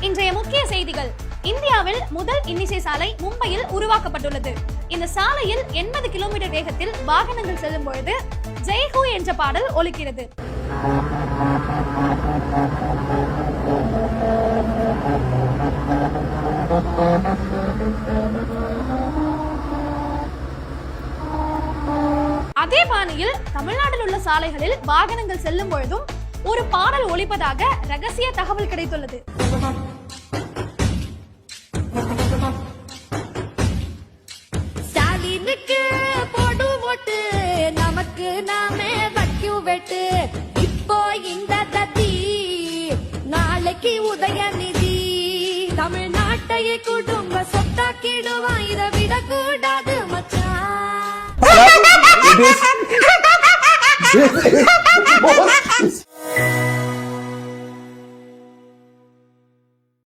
இன்றைய முக்கிய செய்திகள். இந்தியாவில் முதல் இன்னிசை சாலை மும்பையில் உருவாக்கப்பட்டுள்ளது. இந்த சாலையில் 80 கிலோமீட்டர் வேகத்தில் வாகனங்கள் செல்லும் பொழுது ஜெய் ஹூ என்ற பாடல் ஒலிக்கிறது. அதே பாணியில் தமிழ்நாட்டில் உள்ள சாலைகளில் வாகனங்கள் செல்லும் பொழுதும் ஒரு பாடல் ஒலிப்பதாக ரகசிய தகவல் கிடைத்துள்ளது. ஸ்டாலினுக்கு போடு ஓட்டு, நமக்கு நாமே வக்கியூ வெட்டு. இப்போ இந்த தத்தி, நாளைக்கு உதயநிதி. தமிழ்நாட்டையே குடும்ப சொத்தாக்கிடுவான், இதை விடக்கூடாது மச்சான்.